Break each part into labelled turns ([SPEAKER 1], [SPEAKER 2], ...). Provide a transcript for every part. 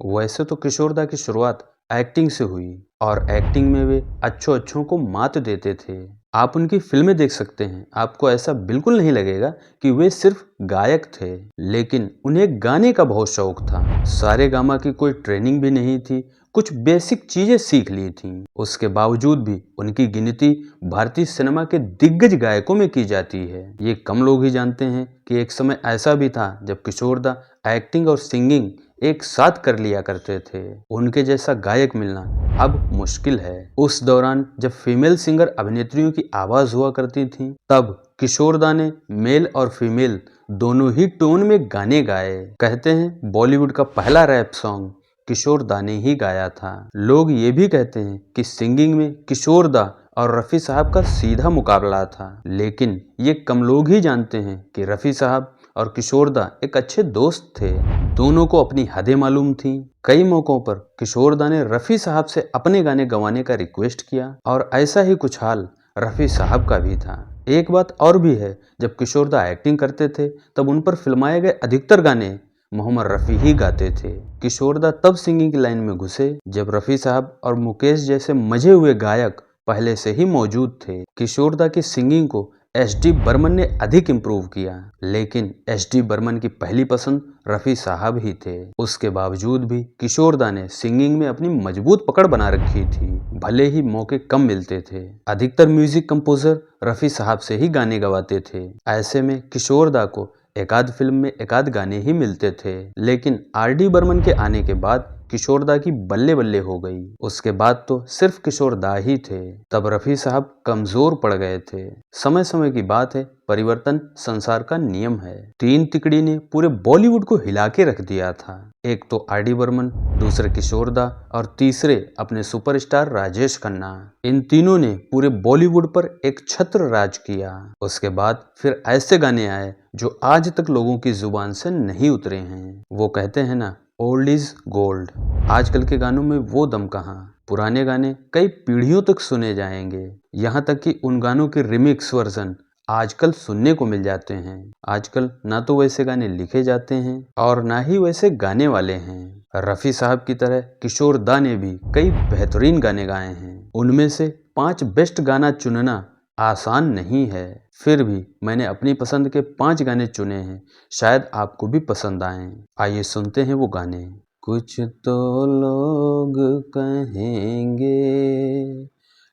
[SPEAKER 1] वैसे तो किशोरदा की शुरुआत एक्टिंग से हुई और एक्टिंग में वे अच्छों को मात देते थे। आप उनकी फिल्में देख सकते हैं, आपको ऐसा बिल्कुल नहीं लगेगा कि वे सिर्फ गायक थे, लेकिन उन्हें गाने का बहुत शौक था। सारेगामा की कोई ट्रेनिंग भी नहीं थी, कुछ बेसिक चीजें सीख ली थीं। उसके बावजूद भी उनकी गिनती भारतीय सिनेमा के दिग्गज गायकों में की जाती है। ये कम लोग ही जानते हैं कि एक समय ऐसा भी था जब किशोरदा एक्टिंग और सिंगिंग एक साथ कर लिया करते थे। उनके जैसा गायक मिलना अब मुश्किल है। उस दौरान जब फीमेल सिंगर अभिनेत्रियों की आवाज हुआ करती थी, तब किशोरदा ने मेल और फीमेल दोनों ही टोन में गाने गाए। कहते हैं बॉलीवुड का पहला रैप सॉन्ग किशोरदा ने ही गाया था। लोग ये भी कहते हैं कि सिंगिंग में किशोरदा और रफ़ी साहब का सीधा मुकाबला था, लेकिन ये कम लोग ही जानते हैं कि रफ़ी साहब और किशोरदा एक अच्छे दोस्त थे। दोनों को अपनी हदें मालूम थीं। कई मौकों पर किशोरदा ने रफ़ी साहब से अपने गाने गवाने का रिक्वेस्ट किया और ऐसा ही कुछ हाल रफ़ी साहब का भी था। एक बात और भी है, जब किशोरदा एक्टिंग करते थे तब उन पर फिल्माए गए अधिकतर गाने मोहम्मद रफ़ी ही गाते थे। किशोरदा तब सिंगिंग की लाइन में घुसे जब रफ़ी साहब और मुकेश जैसे मजे हुए गायक पहले से ही मौजूद थे। किशोरदा की सिंगिंग को एस.डी. बर्मन ने अधिक इम्प्रूव किया, लेकिन एस.डी. बर्मन की पहली पसंद रफ़ी साहब ही थे। उसके बावजूद भी किशोरदा ने सिंगिंग में अपनी मजबूत पकड़ बना रखी थी, भले ही मौके कम मिलते थे। अधिकतर म्यूजिक कंपोजर रफ़ी साहब से ही गाने गवाते थे। ऐसे में किशोरदा को एकाध फिल्म में एकाध गाने ही मिलते थे, लेकिन आर.डी. बर्मन के आने के बाद किशोरदा की बल्ले बल्ले हो गई। उसके बाद तो सिर्फ किशोरदा ही थे। तब रफ़ी साहब कमजोर पड़ गए थे। समय समय की बात है, परिवर्तन संसार का नियम है। तीन तिकड़ी ने पूरे बॉलीवुड को हिला के रख दिया था। एक तो आर.डी. बर्मन, दूसरे किशोरदा और तीसरे अपने सुपरस्टार राजेश खन्ना। इन तीनों ने पूरे बॉलीवुड पर एक छत्र राज किया। उसके बाद फिर ऐसे गाने आए जो आज तक लोगों की जुबान से नहीं उतरे हैं। वो कहते हैं ना, ओल्ड इज गोल्ड। आजकल के गानों में वो दम कहाँ। पुराने गाने कई पीढ़ियों तक सुने जाएंगे, यहाँ तक कि उन गानों के रिमिक्स वर्जन आजकल सुनने को मिल जाते हैं। आजकल ना तो वैसे गाने लिखे जाते हैं और ना ही वैसे गाने वाले हैं। रफ़ी साहब की तरह किशोरदा ने भी कई बेहतरीन गाने गाए हैं। उनमें से 5 बेस्ट गाना चुनना आसान नहीं है, फिर भी मैंने अपनी पसंद के 5 गाने चुने हैं, शायद आपको भी पसंद आएं। आइए सुनते हैं वो गाने। कुछ तो लोग कहेंगे,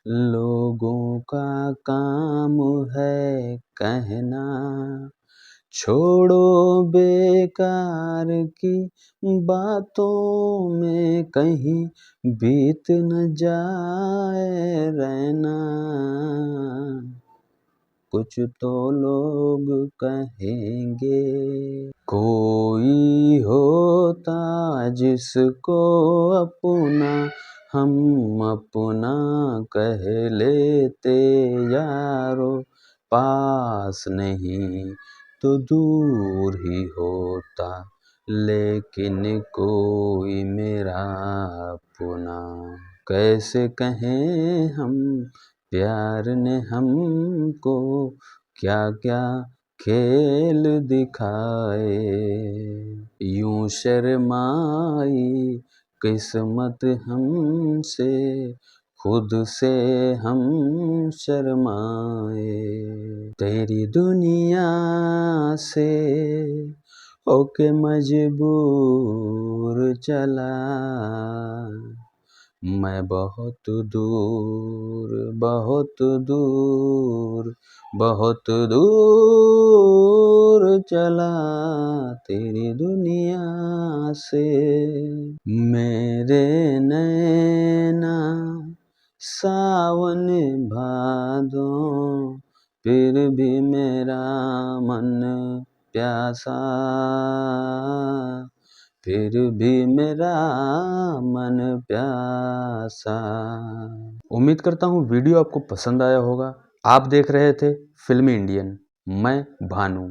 [SPEAKER 1] लोगों का काम है कहना, छोड़ो बेकार की बातों में कहीं बीत न जाए रहना। कुछ तो लोग कहेंगे, कोई होता जिसको अपना हम अपना कह लेते यारो, पास नहीं तो दूर ही होता लेकिन कोई मेरा अपना। कैसे कहें हम, प्यार ने हमको क्या क्या खेल दिखाए, यूं शर्माई किस्मत हमसे, खुद से हम शर्माए। तेरी दुनिया से होके मजबूर चला मैं, बहुत दूर बहुत दूर बहुत दूर चला तेरी दुनिया से। मेरे नैना सावन भादो, फिर भी मेरा मन प्यासा, फिर भी मेरा मन प्यासा। उम्मीद करता हूँ वीडियो आपको पसंद आया होगा। आप देख रहे थे फिल्मी इंडियन, मैं भानु।